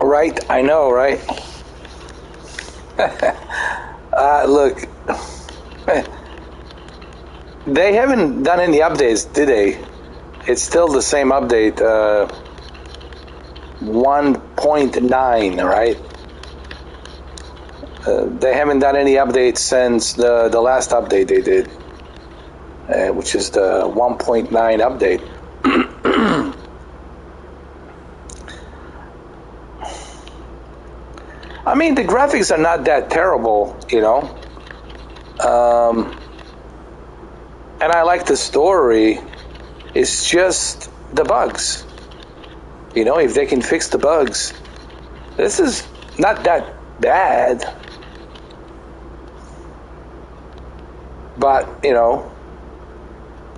Right, I know, right? Look, they haven't done any updates, did they? It's still the same update, 1.9, right? They haven't done any updates since the last update they did, which is the 1.9 update. I mean, the graphics are not that terrible, you know. And I like the story. It's just the bugs. You know, if they can fix the bugs, this is not that bad. But, you know,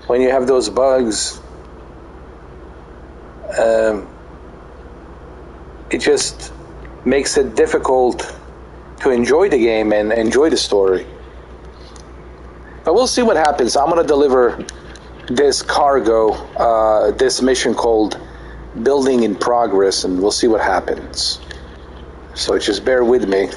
when you have those bugs, it just makes it difficult to enjoy the game and enjoy the story. But we'll see what happens. I'm going to deliver this cargo, this mission called Building in Progress, and we'll see what happens. So just bear with me.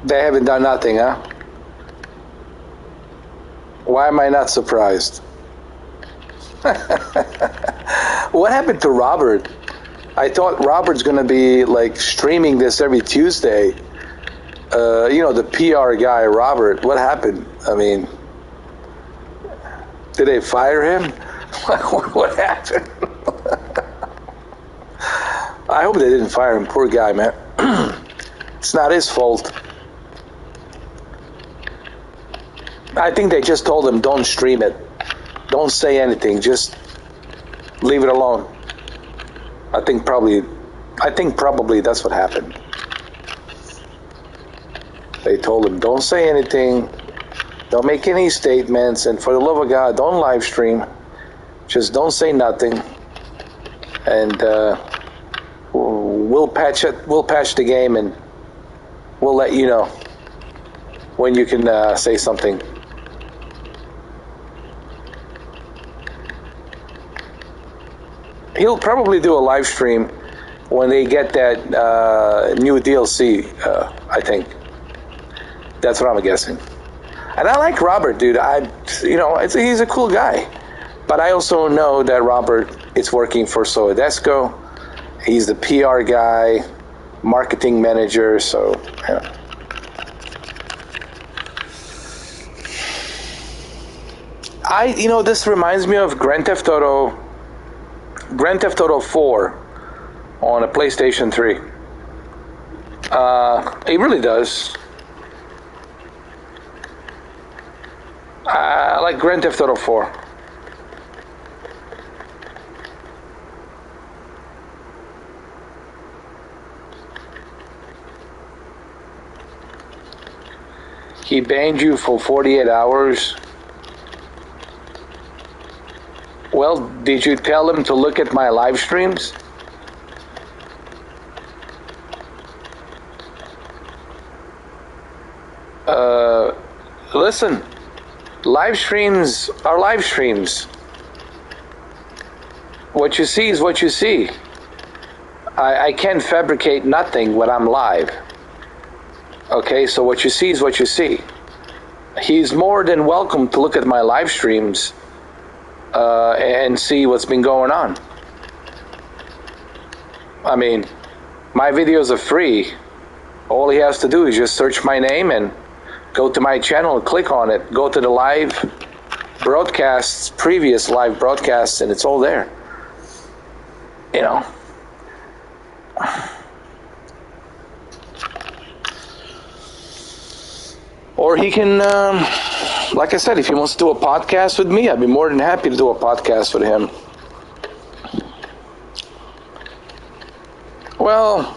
They haven't done nothing, huh? Why am I not surprised? What happened to Robert? I thought Robert's going to be like streaming this every Tuesday. You know, the PR guy, Robert. What happened? I mean, did they fire him? What happened? I hope they didn't fire him. Poor guy, man. It's not his fault. I think they just told him, don't stream it. Don't say anything. Just leave it alone. I think probably that's what happened. They told him, don't say anything. Don't make any statements. And for the love of God, don't live stream. Just don't say nothing. And we'll patch it. We'll patch the game, and we'll let you know when you can say something. He'll probably do a live stream when they get that new DLC, I think. That's what I'm guessing. And I like Robert, dude. He's a cool guy. But I also know that Robert is working for Soedesco. He's the PR guy, marketing manager, so, yeah. This reminds me of Grand Theft Auto 4 on a PlayStation 3. It really does. I like Grand Theft Auto 4. He banned you for 48 hours. Well, did you tell him to look at my live streams? Listen, live streams are live streams. What you see is what you see. I can't fabricate nothing when I'm live. Okay, so what you see is what you see. He's more than welcome to look at my live streams and see what's been going on. I mean, my videos are free. All he has to do is just search my name and go to my channel and click on it. Go to the live broadcasts, previous live broadcasts, and it's all there. You know. Or he can, like I said, if he wants to do a podcast with me, I'd be more than happy to do a podcast with him. Well,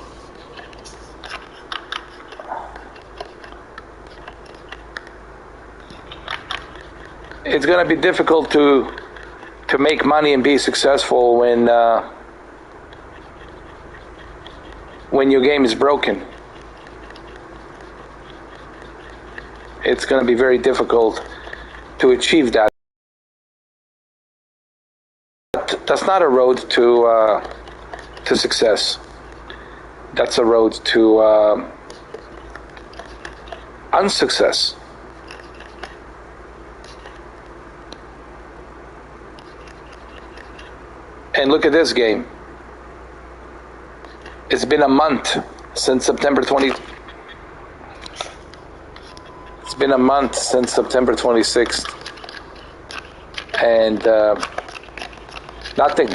it's going to be difficult to make money and be successful when your game is broken. it's going to be very difficult to achieve that. That's not a road to success. That's a road to unsuccess. And look at this game. It's been a month since September 20. It's been a month since September 26th, and nothing.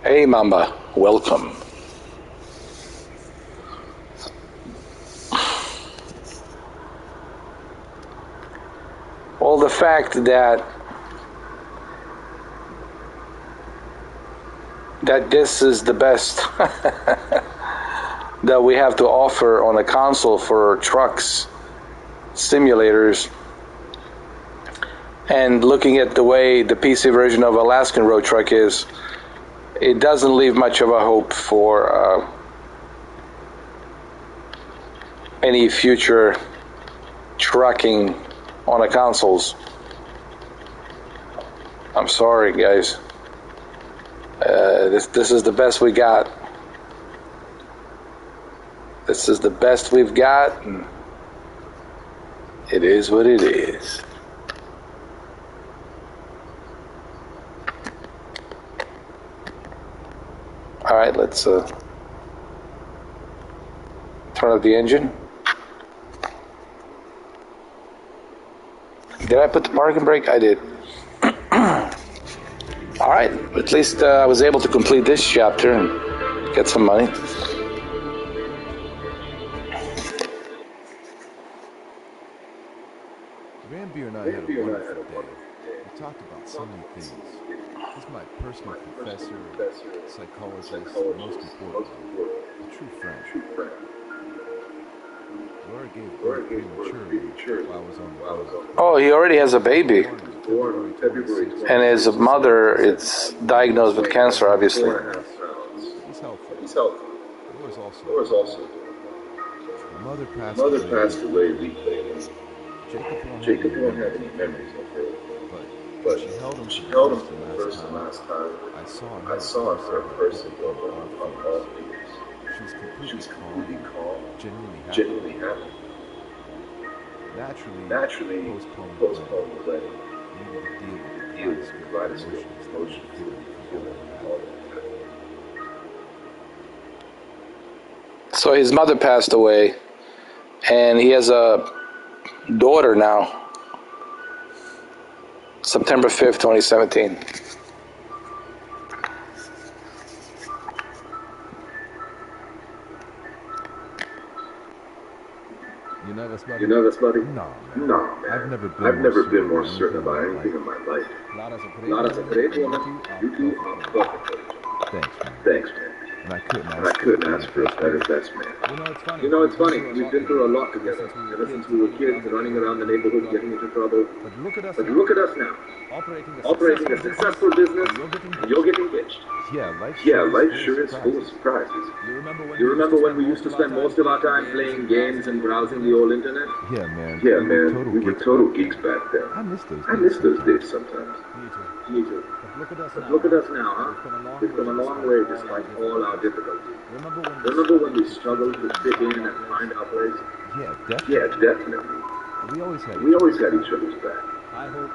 Hey Mamba, welcome. Well, the fact that this is the best that we have to offer on a console for trucks, simulators, and looking at the way the PC version of Alaskan Road Truck is, it doesn't leave much of a hope for any future trucking on the consoles. I'm sorry, guys. This is the best we got. This is the best we've got, and it is what it is. All right, let's turn up the engine. Did I put the parking brake? I did. All right, at least I was able to complete this chapter and get some money. Ramby and I had a wonderful day. We talked about so many things. He's my personal professor, psychologist, and most importantly, a true friend. Laura gave birth prematurely while I was on the road. Oh, he already has a baby. And his mother is diagnosed with cancer, obviously. He's healthy. Laura's also. My mother passed away a week later. Jacob won't have any memories of her. But she held him for the first and last time. I saw her person go on all fears. She was completely calm, genuinely happy. Naturally postponed the wedding. Needed to deal with the kaleidoscope of emotions and all that. So his mother passed away, and he has a daughter now. September 5th, 2017. You nervous, buddy? No, man. I've never been more certain about anything in my life. Lara Secreto, you two are perfect. Thanks, man. And I couldn't ask for a better best man. You know, it's funny. We've been through a lot together ever since we were kids, running around the neighborhood, getting into trouble. But look at us now, operating a successful business, and you're getting bitched. Yeah, life sure is full of surprises. You remember when we used to spend most of our time playing games and browsing the old internet? Yeah, man. We were total geeks back then. I miss those days sometimes. Me too. But look at us now, huh? We've come a long way despite all our difficulties. Remember when we struggled to fit in and find our place? Yeah, definitely. We always had each other's back. I hope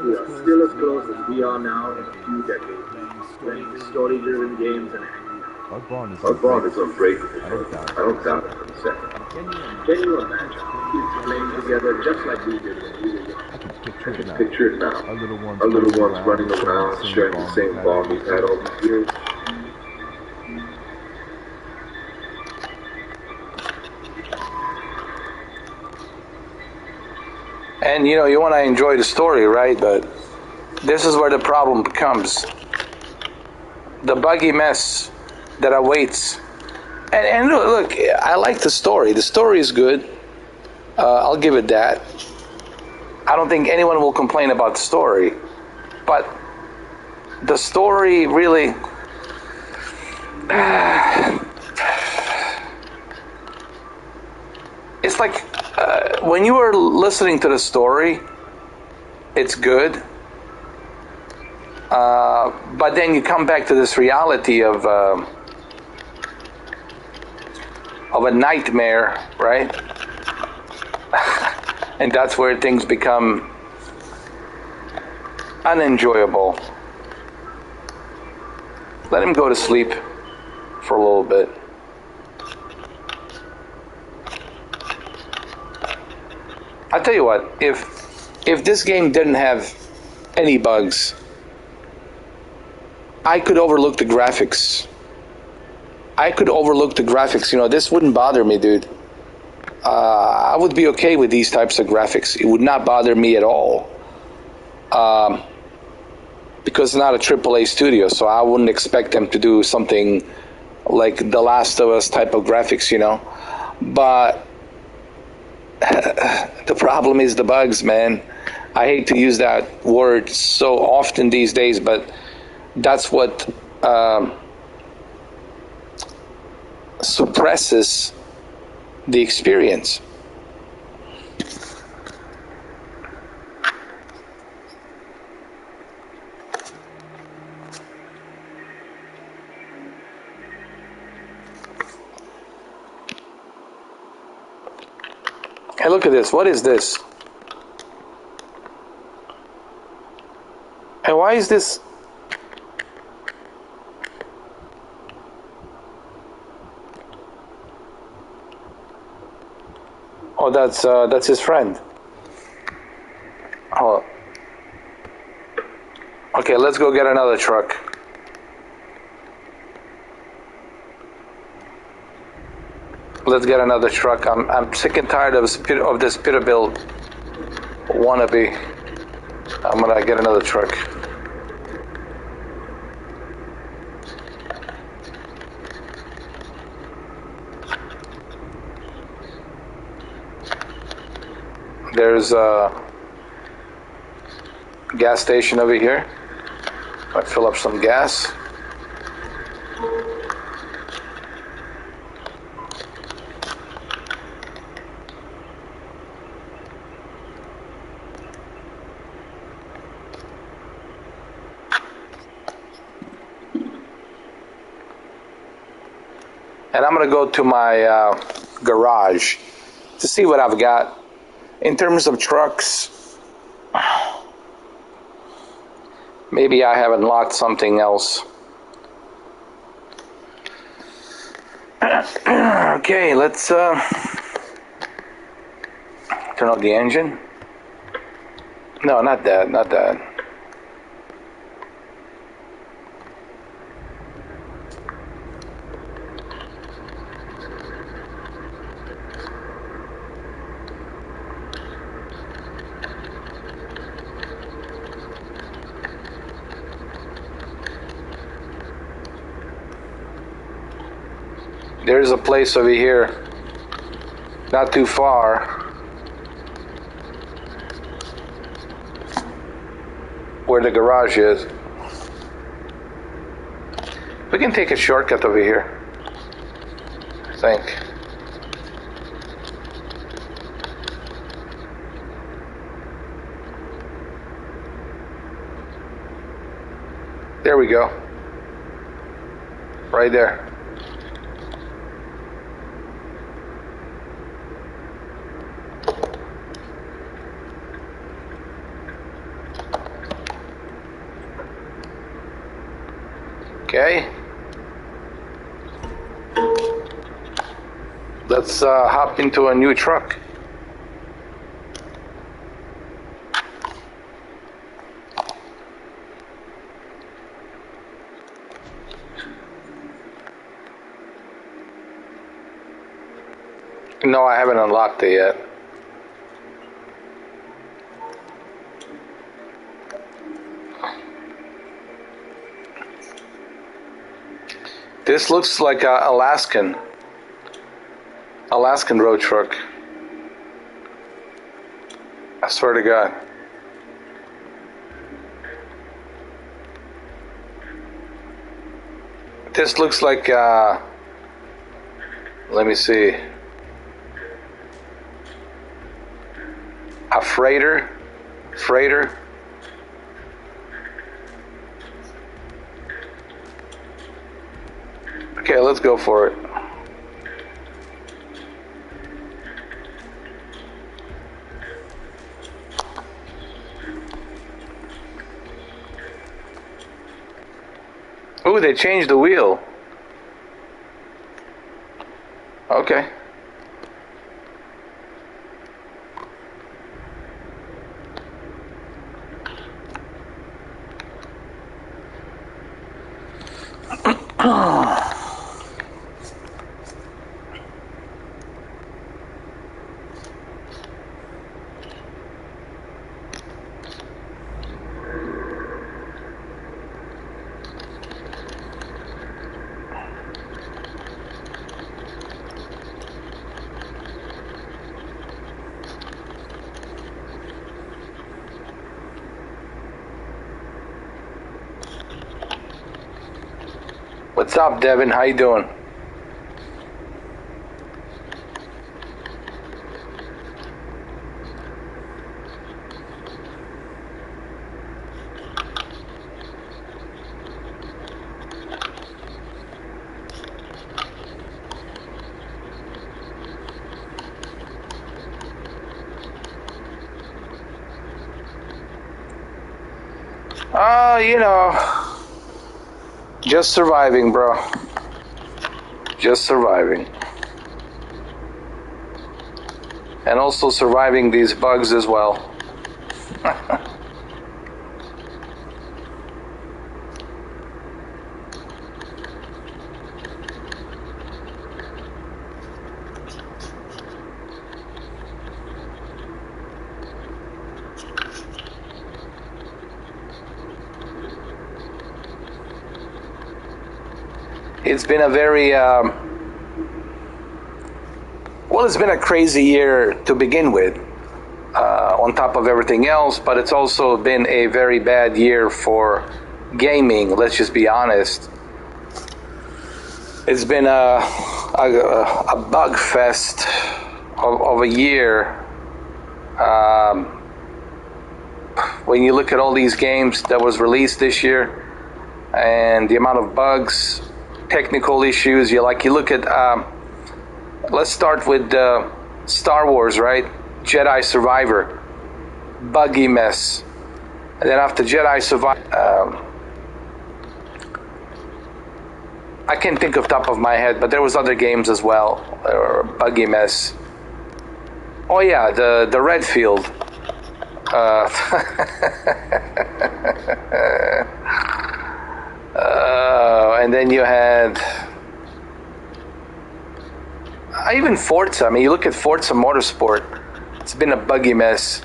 we are still as close as we are now in a few decades, playing story-driven games and hanging out. Our bond is unbreakable. I don't doubt it for a second. Can you imagine kids playing together just like we did when we were young? I I can can picture it now. Our little ones running around, sharing the same ball we've had all these years. And you want to enjoy the story, right? But this is where the problem comes. The buggy mess that awaits. And look, I like the story. The story is good. I'll give it that. I don't think anyone will complain about the story. But the story really... it's like when you are listening to the story, it's good. But then you come back to this reality of a nightmare, right? And that's where things become unenjoyable. Let him go to sleep for a little bit. I'll tell you what, if this game didn't have any bugs, I could overlook the graphics. This wouldn't bother me, dude. I would be okay with these types of graphics. It would not bother me at all. Because it's not a AAA studio, so I wouldn't expect them to do something like The Last of Us type of graphics, But the problem is the bugs, man. I hate to use that word so often these days, but that's what suppresses the experience. Hey, look at this. What is this? And why is this? Oh, that's his friend. Oh. Okay, let's go get another truck. Let's get another truck. I'm sick and tired of this Peterbilt wannabe. I'm gonna get another truck. There's a gas station over here. I fill up some gas. And I'm going to go to my garage to see what I've got. In terms of trucks, maybe I have unlocked something else. Okay, let's turn on the engine. No, not that, not that. There's a place over here, not too far, where the garage is. We can take a shortcut over here, I think. There we go. Right there. Okay. Let's hop into a new truck. No, I haven't unlocked it yet. This looks like a Alaskan road truck. I swear to God. This looks like, let me see, a freighter. Okay, let's go for it. Ooh, they changed the wheel. Okay. What's up, Devin? How you doing? You know, just surviving, bro. Just surviving. And also surviving these bugs as well. It's been a very, well, it's been a crazy year to begin with, on top of everything else, but it's also been a very bad year for gaming, let's just be honest. It's been a bug fest of a year. When you look at all these games that was released this year and the amount of bugs, technical issues, you look at, let's start with Star Wars, right? Jedi Survivor, buggy mess. And then after Jedi Survivor, I can't think of top of my head, but there was other games as well, buggy mess. Oh yeah, the Redfield. And then you had even Forza. I mean, you look at Forza Motorsport. It's been a buggy mess.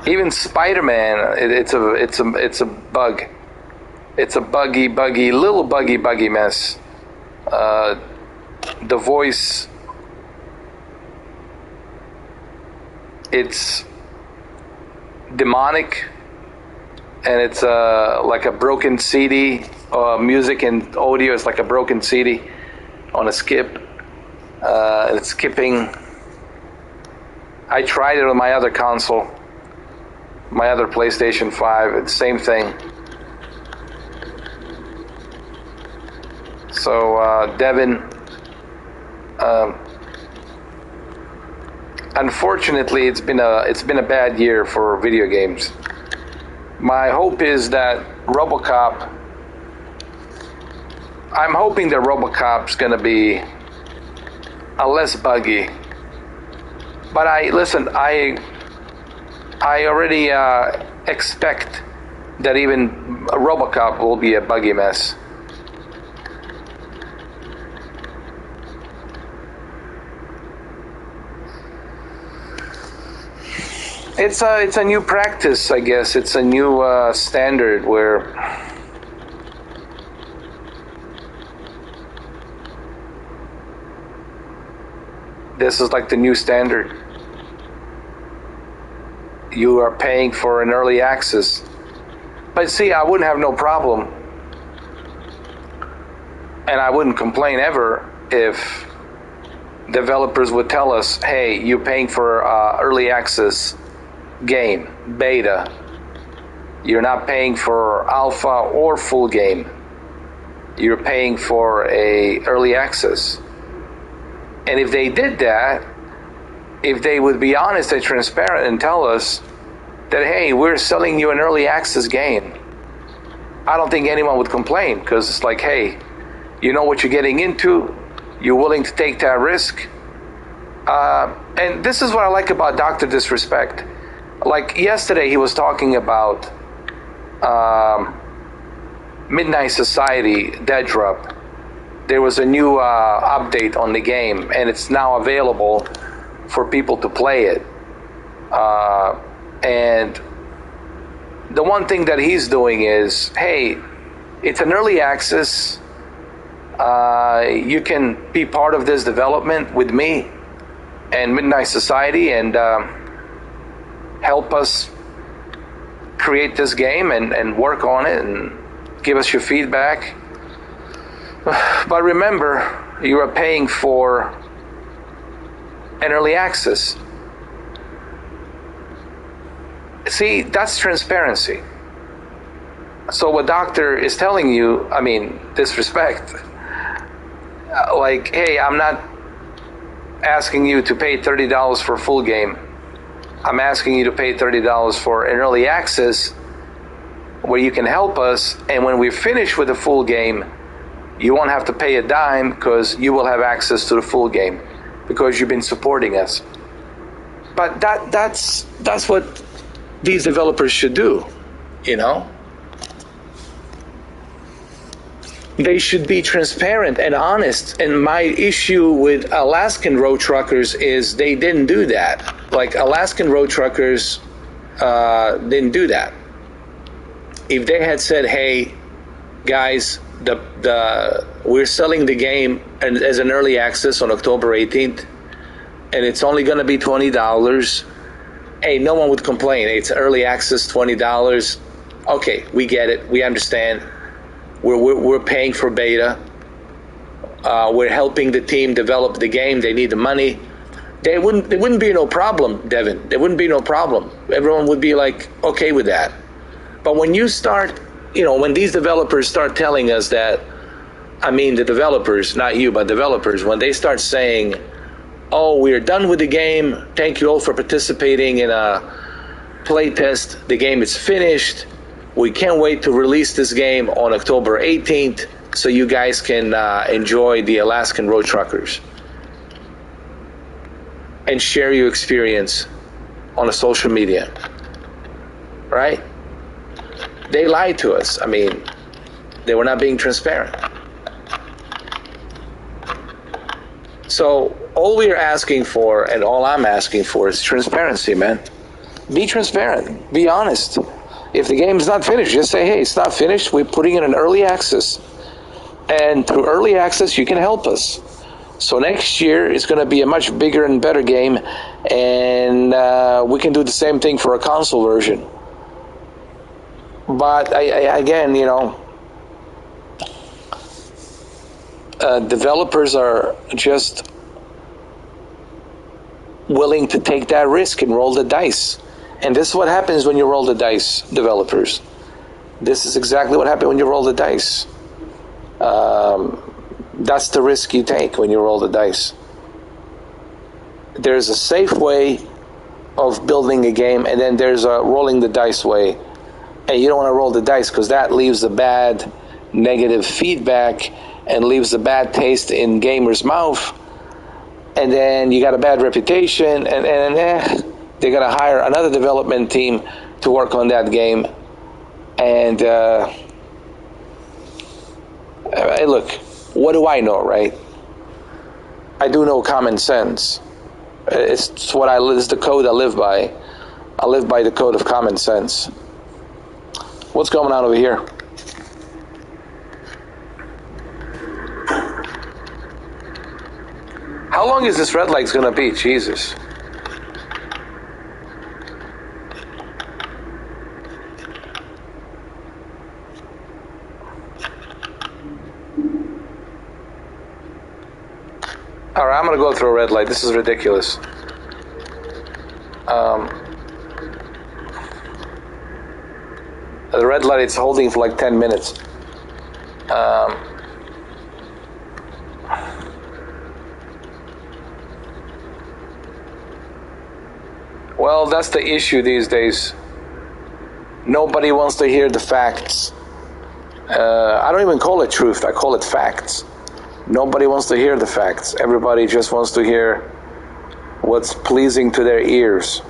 Even Spider-Man. It's a bug. It's a buggy mess. The voice. It's demonic. And it's like a broken CD. Music and audio is like a broken CD on a skip. It's skipping. I tried it on my other console, my other PlayStation 5. It's the same thing. So, Devin, unfortunately, it's been a bad year for video games. My hope is that RoboCop. I'm hoping that RoboCop's gonna be a less buggy. But I already expect that even RoboCop will be a buggy mess. It's a new practice, I guess. It's a new standard where This is like the new standard. You are paying for an early access. But see, I wouldn't have no problem, and I wouldn't complain ever if developers would tell us, hey, you're paying for early access game, beta. You're not paying for alpha or full game. You're paying for a early access. And if they did that, if they would be honest and transparent and tell us that, hey, we're selling you an early access game, I don't think anyone would complain, because it's like, hey, you know what you're getting into, you're willing to take that risk. And this is what I like about Dr. Disrespect. Like yesterday, he was talking about Midnight Society Dead Drop. There was a new update on the game, and it's now available for people to play it. And the one thing that he's doing is, hey, it's an early access. You can be part of this development with me and Midnight Society and help us create this game and work on it and give us your feedback. But remember, you are paying for an early access. See, that's transparency. So what Doctor is telling you, I mean, disrespect. Like, hey, I'm not asking you to pay $30 for a full game. I'm asking you to pay $30 for an early access where you can help us, and when we're finished with the full game, you won't have to pay a dime because you will have access to the full game because you've been supporting us. But that's what these developers should do, you know? They should be transparent and honest. And my issue with Alaskan road truckers is they didn't do that. Like, Alaskan road truckers didn't do that. If they had said, hey, guys, we're selling the game as an early access on October 18th, and it's only going to be $20, hey, no one would complain. Hey, it's early access, $20. Okay, we get it. We understand. We're paying for beta. We're helping the team develop the game. They need the money. There wouldn't be no problem, Devin. There wouldn't be no problem. Everyone would be like, okay with that. But when you start, when these developers start telling us that, I mean the developers, not you, but developers, when they start saying, oh, we're done with the game, thank you all for participating in a play test, the game is finished, we can't wait to release this game on October 18th so you guys can enjoy the Alaskan Road Truckers and share your experience on a social media, right? They lied to us. I mean, they were not being transparent. So all we're asking for, and all I'm asking for, is transparency, man. Be transparent. Be honest. If the game's not finished, just say, hey, it's not finished. We're putting in an early access. And through early access, you can help us. So next year, it's going to be a much bigger and better game. And we can do the same thing for a console version. But again, developers are just willing to take that risk and roll the dice. And this is what happens when you roll the dice, developers. This is exactly what happens when you roll the dice. That's the risk you take when you roll the dice. There's a safe way of building a game, and then there's a rolling the dice way. And you don't want to roll the dice because that leaves a bad negative feedback and leaves a bad taste in gamers' mouth. And then you got a bad reputation, and they got to hire another development team to work on that game. And hey, look, what do I know, right? I do know common sense. It's the code I live by. I live by the code of common sense. What's going on over here? How long is this red light gonna be? Jesus. Alright, I'm gonna go through a red light. This is ridiculous. The red light it's holding for like 10 minutes. Well, that's the issue these days. Nobody wants to hear the facts. I don't even call it truth, I call it facts. Nobody wants to hear the facts. Everybody just wants to hear what's pleasing to their ears.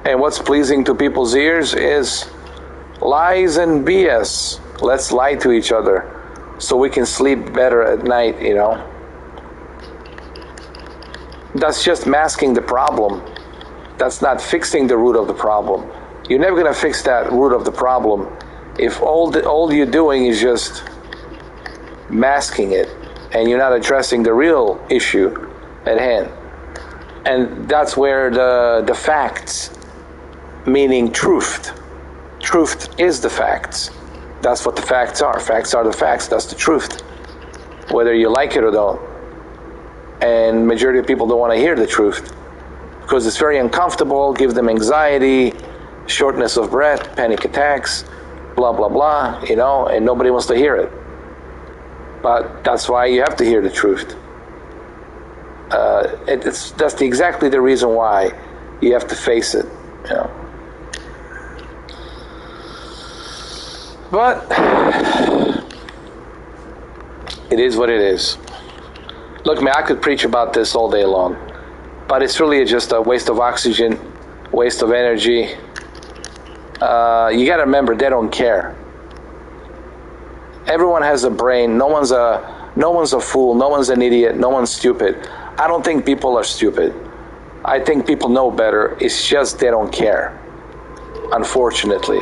And what's pleasing to people's ears is lies and BS. Let's lie to each other so we can sleep better at night, you know. That's just masking the problem. That's not fixing the root of the problem. You're never going to fix that root of the problem if all you're doing is just masking it and you're not addressing the real issue at hand. And that's where the facts, meaning truth is the facts. That's what the facts are. Facts are the facts. That's the truth, whether you like it or don't. And majority of people don't want to hear the truth because it's very uncomfortable, give them anxiety, shortness of breath, panic attacks, blah blah blah, you know, and nobody wants to hear it. But that's why you have to hear the truth. That's exactly the reason why you have to face it, you know. But it is what it is. Look, man, I could preach about this all day long, but it's really just a waste of oxygen, waste of energy. You got to remember, they don't care. Everyone has a brain. No one's a fool. No one's an idiot. No one's stupid. I don't think people are stupid. I think people know better. It's just they don't care. Unfortunately,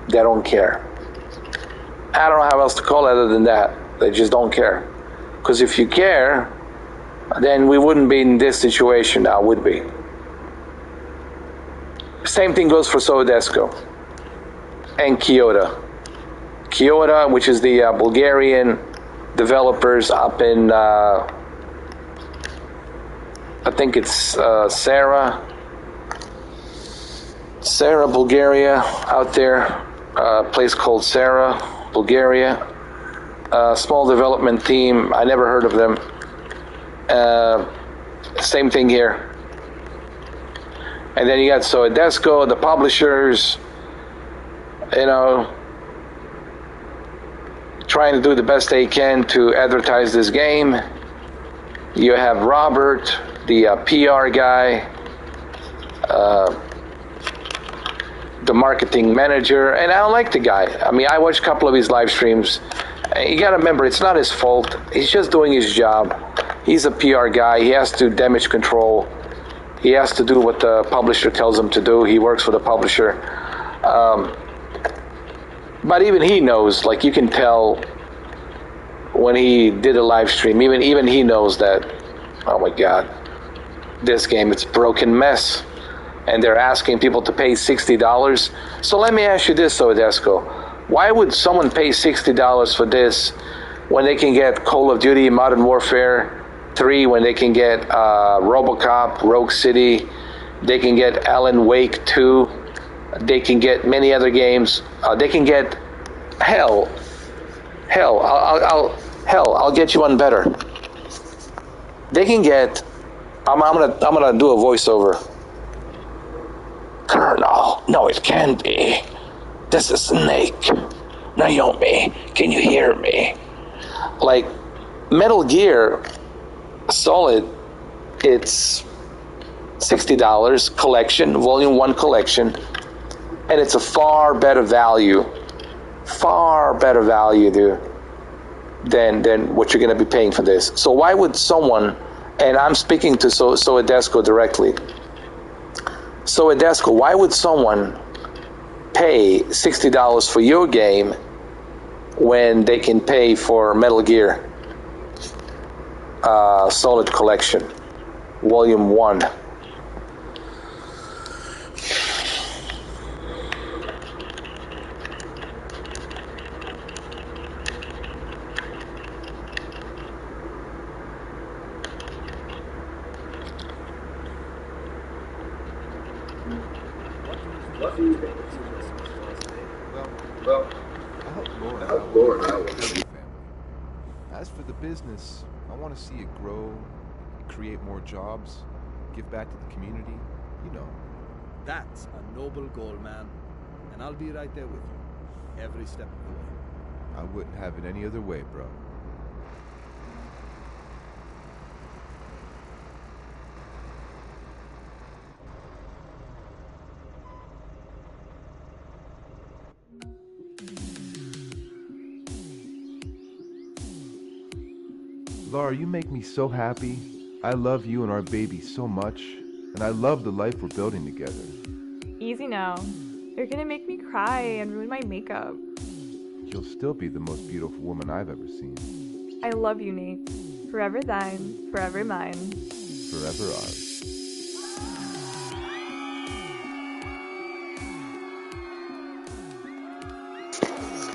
they don't care. I don't know how else to call it other than that. They just don't care. Because if you care, then we wouldn't be in this situation now, would we? Same thing goes for Soedesco and Kyoto. Kyoto, which is the Bulgarian developers up in, I think it's Sarah, Bulgaria, out there, a place called Sarah, Bulgaria. Small development team, I never heard of them. Same thing here. And then you got Soedesco, the publishers, you know, trying to do the best they can to advertise this game. You have Robert, the PR guy, the marketing manager, and I don't like the guy. I mean, I watched a couple of his live streams. You gotta remember, it's not his fault. He's just doing his job. He's a PR guy. He has to damage control. He has to do what the publisher tells him to do. He works for the publisher. But even he knows, like you can tell when he did a live stream, even he knows that, oh my God, this game, it's a broken mess. And they're asking people to pay $60. So let me ask you this, Soedesco. Why would someone pay $60 for this when they can get Call of Duty Modern Warfare 3, when they can get RoboCop, Rogue City, they can get Alan Wake 2, they can get many other games, they can get I'll get you one better. They can get, I'm gonna do a voiceover. Colonel, no, it can't be. This is Snake. Naomi, can you hear me? Like, Metal Gear Solid, it's $60 collection, volume 1 collection, and it's a far better value, dude, than what you're going to be paying for this. So why would someone, and I'm speaking to Soedesco directly, Soedesco, why would someone pay $60 for your game when they can pay for Metal Gear? Solid Collection, Volume 1. What do you think of the business so far today? Well, I hope Laura and I will have a happy family. As for the business, I want to see it grow, create more jobs, give back to the community, you know. That's a noble goal, man. And I'll be right there with you, every step of the way. I wouldn't have it any other way, bro. Laura, you make me so happy. I love you and our baby so much, and I love the life we're building together. Easy now. You're gonna make me cry and ruin my makeup. You'll still be the most beautiful woman I've ever seen. I love you, Nate. Forever thine, forever mine. Forever ours.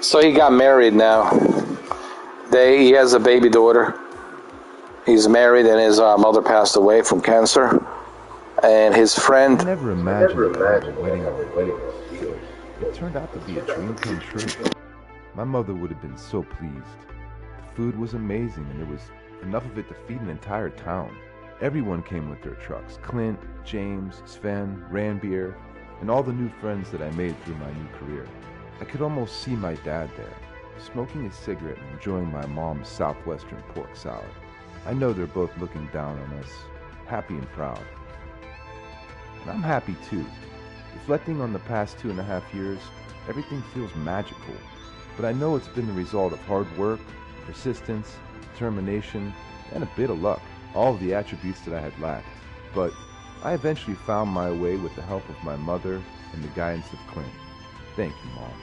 So he got married now. He has a baby daughter. He's married, and his mother passed away from cancer. And his friend... I never imagined that a wedding this good. It turned out to be a dream come true. My mother would have been so pleased. The food was amazing, and there was enough of it to feed an entire town. Everyone came with their trucks. Clint, James, Sven, Ranbeer, and all the new friends that I made through my new career. I could almost see my dad there, smoking a cigarette and enjoying my mom's southwestern pork salad. I know they're both looking down on us, happy and proud. And I'm happy too. Reflecting on the past 2.5 years, everything feels magical. But I know it's been the result of hard work, persistence, determination, and a bit of luck. All of the attributes that I had lacked. But I eventually found my way with the help of my mother and the guidance of Clint. Thank you, Mom.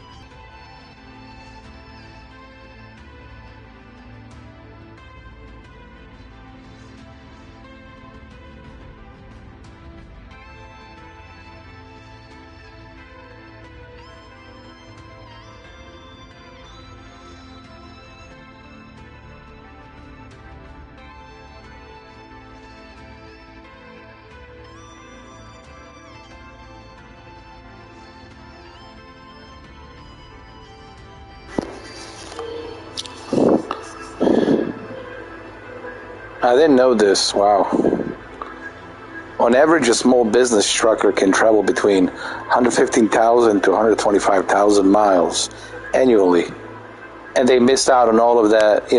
I didn't know this. Wow. On average, a small business trucker can travel between 115,000 to 125,000 miles annually. And they missed out on all of that,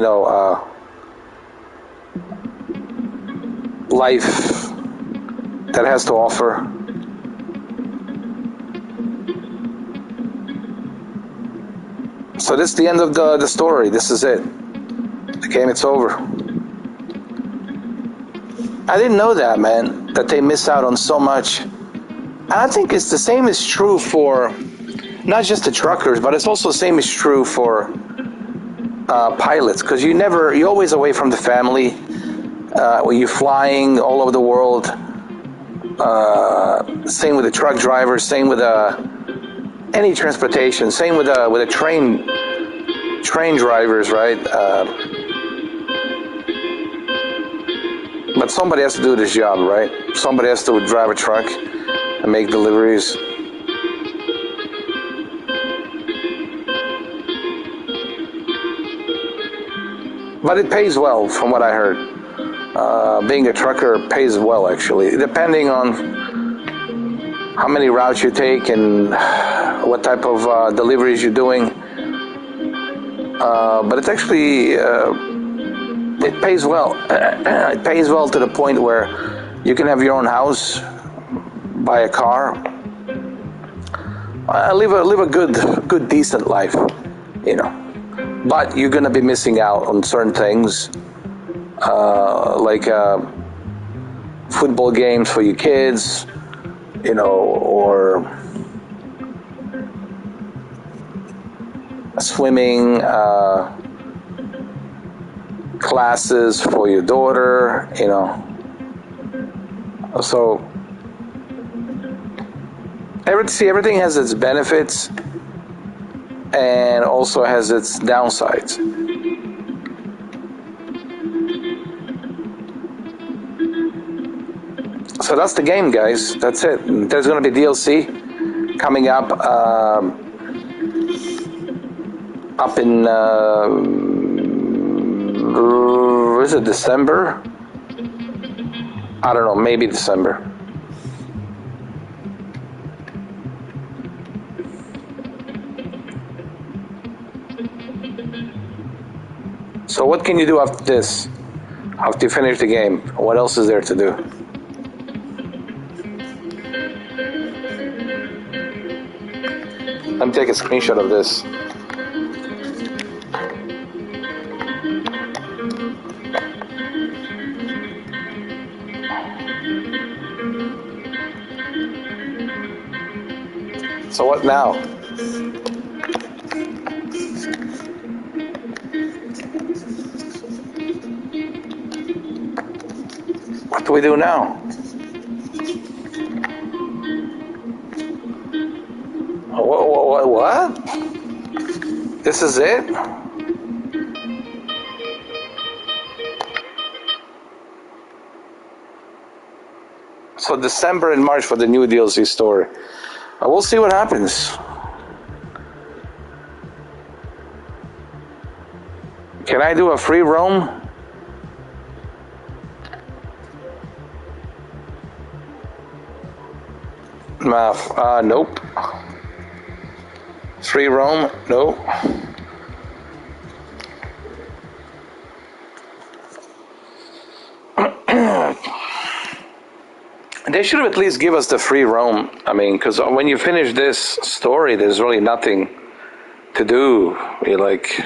life that has to offer. So this is the end of the story. This is it. The game, it's over. I didn't know that, man, that they miss out on so much. And I think it's the same is true for not just the truckers, but it's also the same is true for pilots, because you're always away from the family. When you're flying all over the world. Same with the truck drivers, same with any transportation, same with the train drivers, right? But somebody has to do this job, right? Somebody has to drive a truck and make deliveries. But it pays well, from what I heard. Being a trucker pays well, actually, depending on how many routes you take and what type of deliveries you're doing. But it's actually... it pays well. It pays well to the point where you can have your own house, buy a car, live a good, decent life, But you're gonna be missing out on certain things, like football games for your kids, or classes for your daughter, you know. So, everything has its benefits and also has its downsides. So that's the game, guys. That's it. There's going to be DLC coming up in is it December? I don't know, maybe December. So what can you do after this? After you finish the game, what else is there to do? Let me take a screenshot of this. So what now? What do we do now? What? This is it? So December and March for the new DLC story. We'll see what happens. Can I do a free roam? Nope. Free roam? Nope. They should have at least give us the free roam. I mean, because when you finish this story, there's really nothing to do. You're like...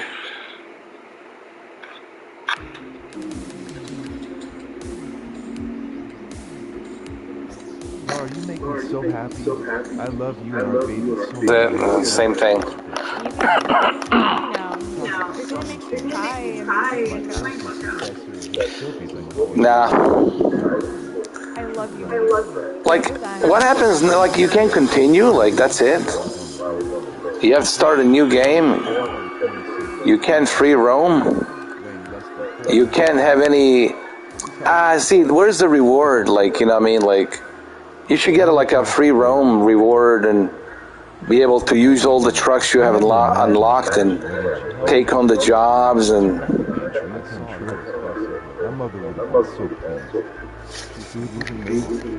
Laura, you make me so happy. I love you and our baby so much. Same thing. No. You're gonna make me cry and Nah. I love you. Like, what happens? Like, you can't continue? Like, that's it? You have to start a new game? You can't free roam? You can't have any... see, where's the reward? Like, you know what I mean? Like, you should get like a free roam reward and be able to use all the trucks you have unlocked and take on the jobs and... My mother would have been so pleased. Food was amazing.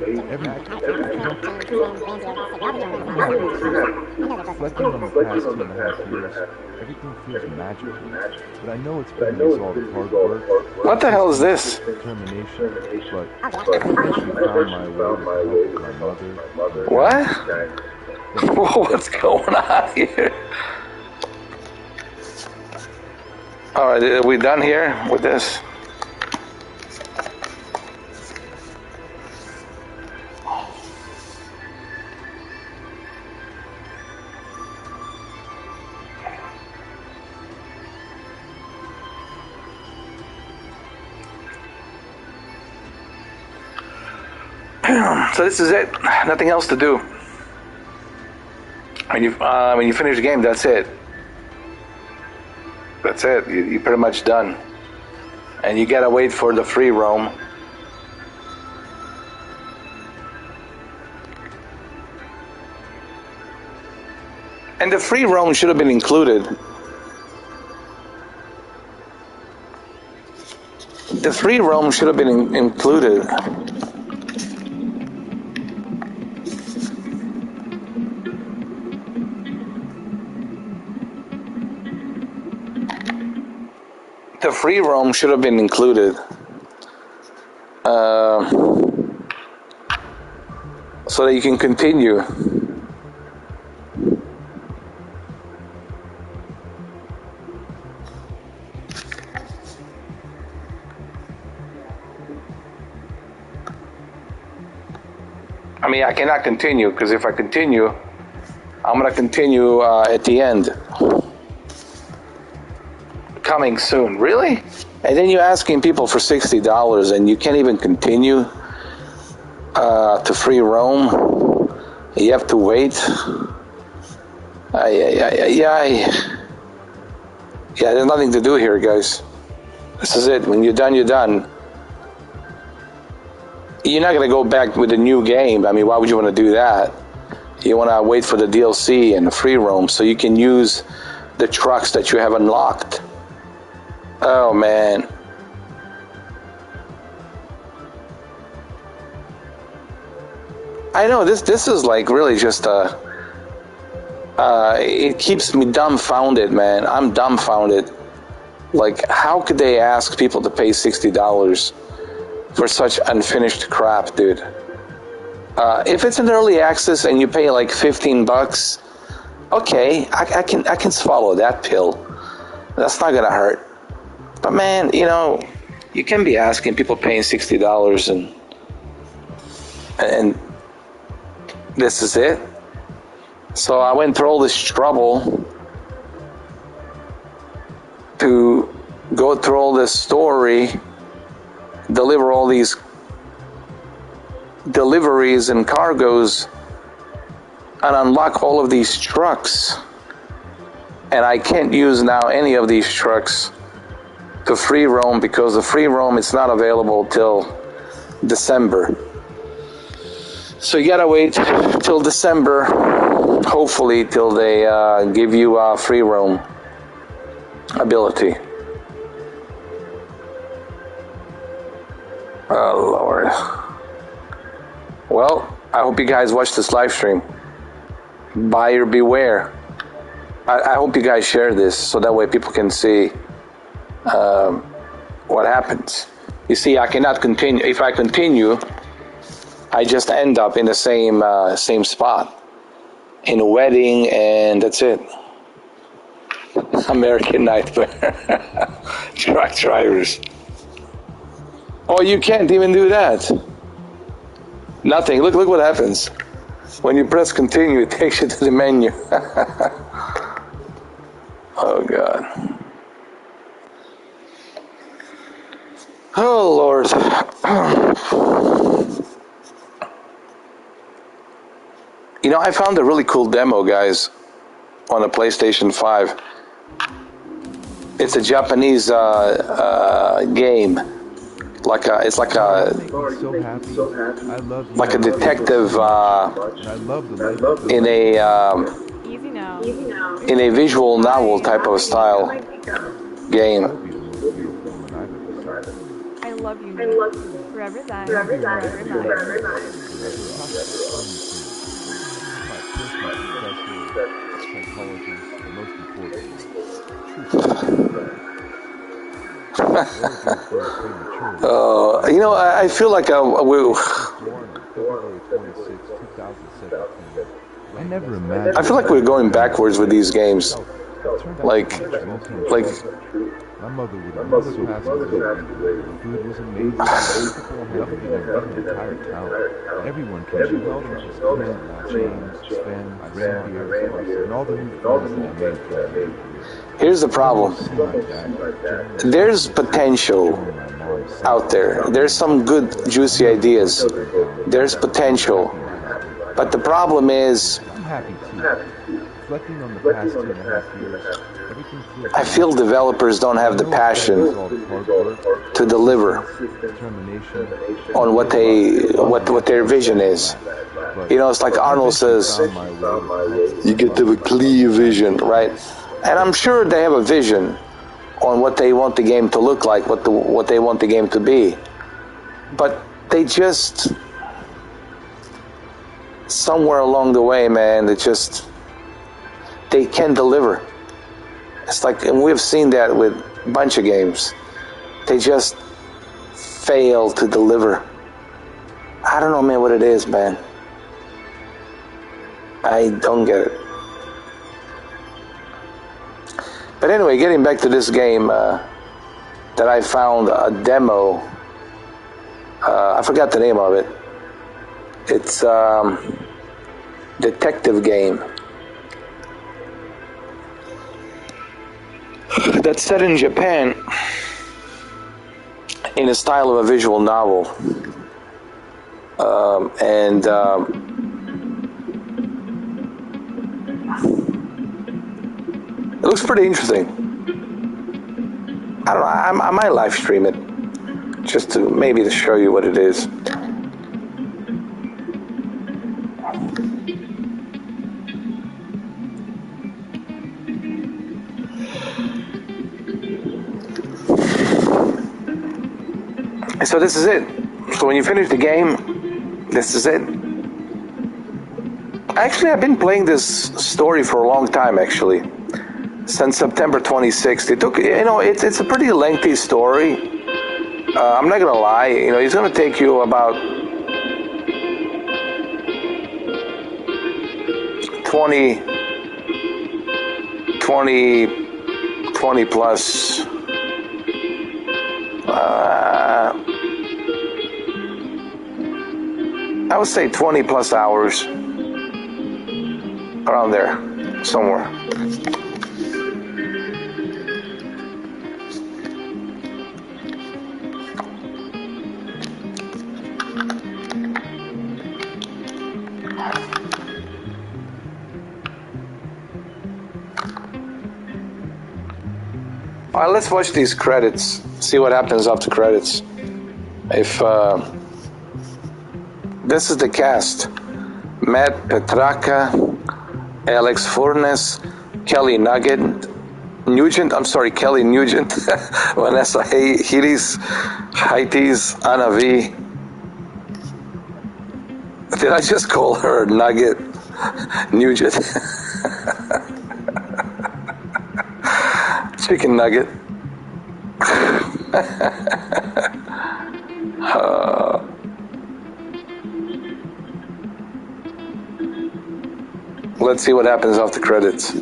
Reflecting on the past 2.5 years, everything feels magical. But I know it's been a result of hard work. What the hell is this? Determination. But I eventually found my way to help my mother. What? What's going on here? Alright, are we done here with this? So this is it. Nothing else to do. When you finish the game, that's it. That's it. You're pretty much done. And you gotta wait for the free roam. And the free roam should have been included. The free roam should have been included. The free roam should have been included. So that you can continue. I mean, I cannot continue, because if I continue, I'm going to continue at the end. Coming soon. Really? And then you're asking people for $60 and you can't even continue to free roam. You have to wait. Yeah, there's nothing to do here, guys. This is it. When you're done, you're done. You're not going to go back with a new game. I mean, why would you want to do that? You want to wait for the DLC and the free roam so you can use the trucks that you have unlocked. Oh, man. I know, this is like really just it keeps me dumbfounded, man. I'm dumbfounded. Like, how could they ask people to pay $60 for such unfinished crap, dude? If it's an early access and you pay like $15, okay, I can swallow that pill. That's not gonna hurt. But man, you know, you can be asking people paying $60 and this is it. So I went through all this trouble to go through all this story, deliver all these deliveries and cargoes, and unlock all of these trucks. And I can't use now any of these trucks to free roam because the free roam is not available till December. So you gotta wait till December, hopefully till they give you free roam ability. Oh Lord. Well, I hope you guys watch this live stream. Buyer beware. I hope you guys share this so that way people can see what happens. You see, I cannot continue. If I continue, I just end up in the same spot, in a wedding, and that's it. American Nightmare. Truck drivers. Oh, you can't even do that. Nothing. Look what happens. When you press continue, it takes you to the menu. Oh, God. Oh, Lord. You know, I found a really cool demo, guys, on the PlayStation 5. It's a Japanese game. It's like a detective in a visual novel type of style game. I love you. Forever that. You know, I feel like I never imagined. I feel like we're going backwards with these games. Like my mother would have pass away. The food was amazing. People helped me in the entire town. Everyone came. She held them to Ken, James, Sven, Randy, and all the new friends that I made. Here's the problem. There's potential out there. There's some good, juicy ideas. There's potential. But the problem is, I'm happy too. Reflecting on the past 2.5 years, I feel developers don't have the passion to deliver on what their vision is. You know, it's like Arnold says, you get to have a clear vision, right? And I'm sure they have a vision on what they want the game to look like, what they want the game to be. But they just, somewhere along the way, man, they can deliver. It's like, and we've seen that with a bunch of games. They just fail to deliver. I don't know, man, what it is, man. I don't get it. But anyway, getting back to this game that I found a demo. I forgot the name of it. It's detective game. That's set in Japan. in the style of a visual novel. It looks pretty interesting. I don't know, I might live stream it, just to maybe to show you what it is. So this is it. So when you finish the game, this is it. Actually, I've been playing this story for a long time, actually. Since September 26th. It took, it's a pretty lengthy story. I'm not gonna lie, it's gonna take you about 20 plus I would say 20 plus hours, around there somewhere. All right, let's watch these credits, see what happens after credits. If this is the cast: Matt Petracca, Alex Furness, Kelly Nugent, Vanessa Haitis, Anna V. Did I just call her Nugget? Nugent. Chicken nugget. Let's see what happens after credits.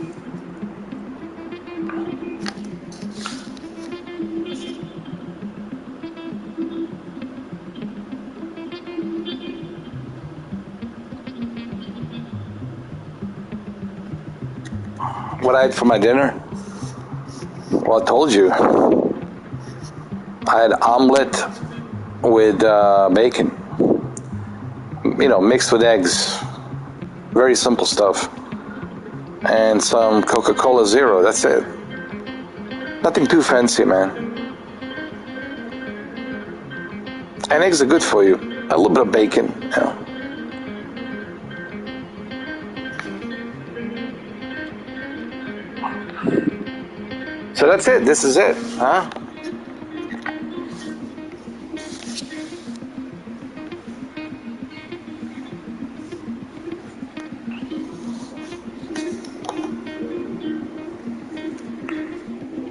What I had for my dinner? Well, I told you. I had omelet with bacon. Mixed with eggs. Very simple stuff. And some Coca-Cola Zero. That's it. Nothing too fancy, man. And eggs are good for you. A little bit of bacon, So that's it. This is it, huh?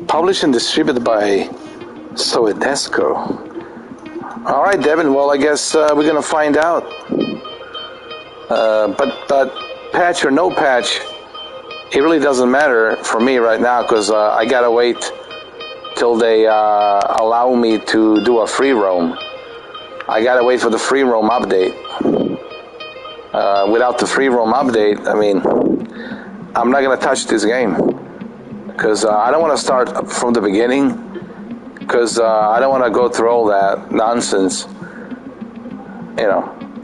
Published and distributed by Soedesco. All right, Devin. Well, I guess we're gonna find out. But patch or no patch, it really doesn't matter for me right now, because I gotta wait till they allow me to do a free roam. I gotta wait for the free roam update. Without the free roam update, I'm not gonna touch this game, because I don't want to start from the beginning, because I don't want to go through all that nonsense.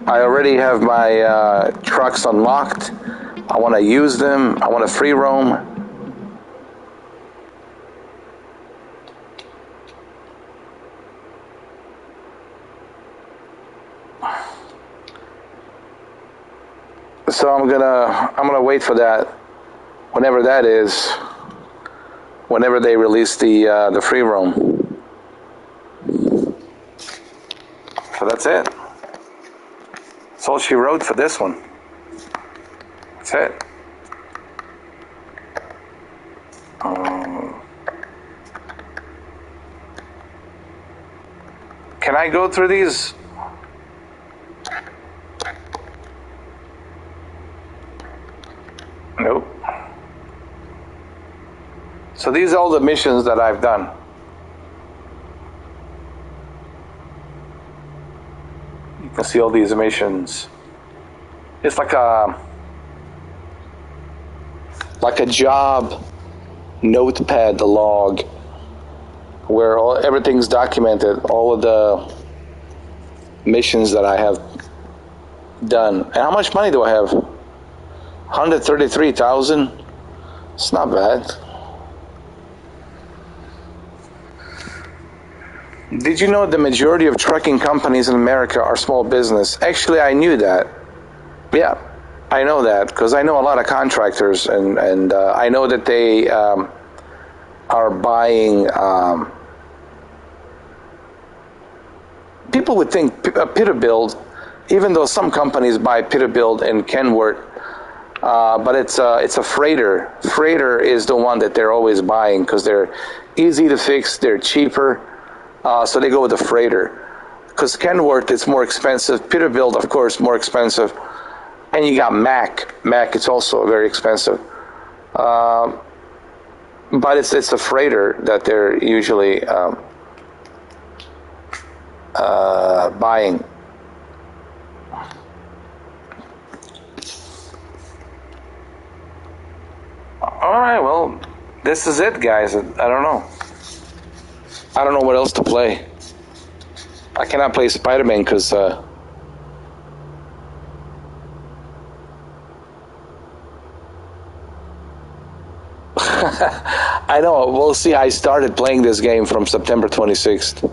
I already have my trucks unlocked. I want to use them. I want to free roam. So I'm gonna wait for that, whenever that is, whenever they release the free roam. So that's it. That's all she wrote for this one. That's it. Can I go through these? Nope. So these are all the missions that I've done. You can see all these missions. It's like a job notepad, the log. where everything's documented, all of the missions that I have done. And how much money do I have? 133,000. It's not bad. Did you know the majority of trucking companies in America are small business? Actually, I knew that. Yeah, I know that because I know a lot of contractors, and I know that they are buying. People would think Peterbilt, even though some companies buy Peterbilt and Kenworth, but it's a freighter. Freighter is the one that they're always buying because they're easy to fix, they're cheaper, so they go with the freighter. Because Kenworth is more expensive, Peterbilt, of course, more expensive, and you got Mack. Mack, it's also very expensive. But it's a freighter that they're usually buying. All right, well, this is it, guys. I don't know. I don't know what else to play. I cannot play Spider-Man because I know. We'll see. I started playing this game from September 26th.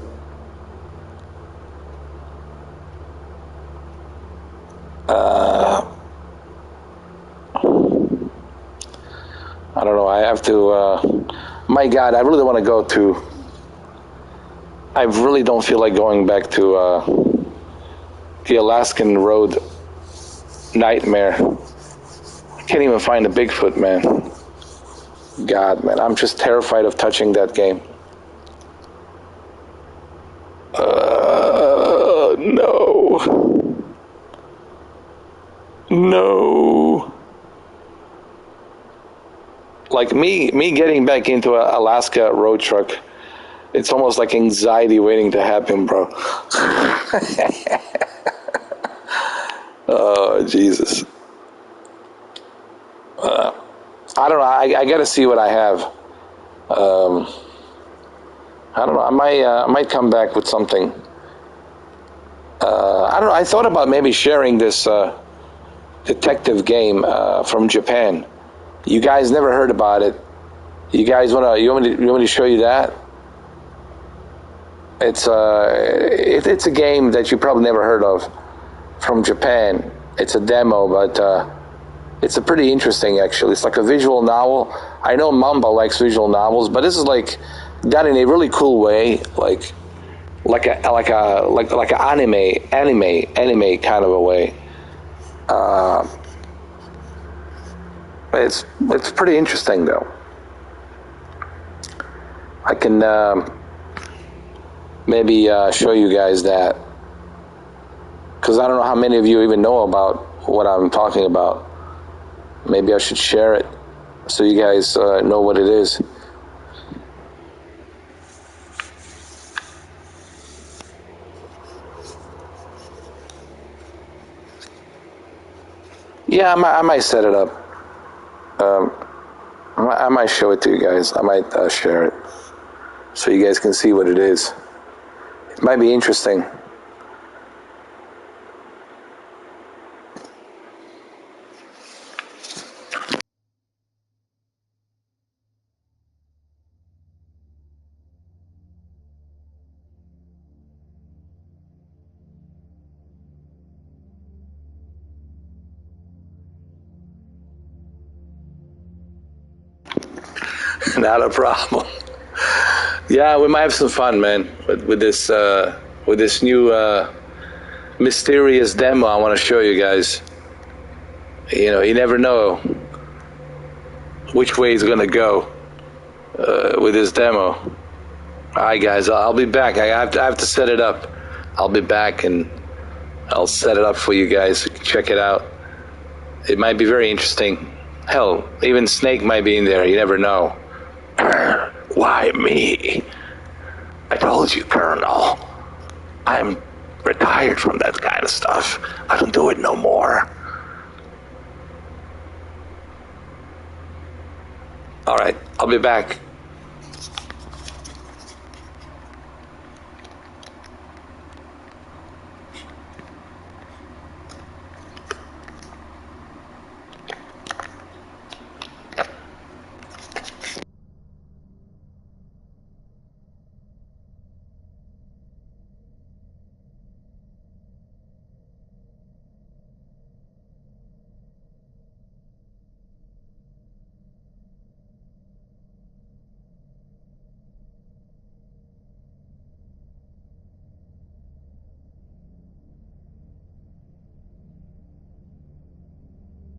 I don't know. I have to. My God, I really want to go to. I really don't feel like going back to the Alaskan road nightmare. I can't even find a Bigfoot, man. God, man, I'm just terrified of touching that game. No. No. Like me getting back into an Alaska road truck, it's almost like anxiety waiting to happen, bro. Oh, Jesus. I don't know. I got to see what I have. I don't know. I might come back with something. I don't know. I thought about maybe sharing this detective game from Japan. You guys never heard about it. You guys want me to show you that? It's a game that you probably never heard of from Japan. It's a demo, but it's a pretty interesting, actually. It's like a visual novel. I know Mamba likes visual novels, but this is like done in a really cool way, like an anime kind of a way. It's pretty interesting though. I can maybe show you guys that, because I don't know how many of you even know about what I'm talking about. Maybe I should share it so you guys know what it is. Yeah, I might set it up. I might show it to you guys. I might share it so you guys can see what it is. It might be interesting. Not a problem. Yeah, we might have some fun, man, with this new mysterious demo I want to show you guys. You know, you never know which way it's gonna go with this demo. All right, guys, I'll be back. I have to set it up. I'll be back and I'll set it up for you guys so you can check it out. It might be very interesting. Hell, even Snake might be in there. You never know. Why me? I told you, Colonel. I'm retired from that kind of stuff. I don't do it no more. All right, I'll be back.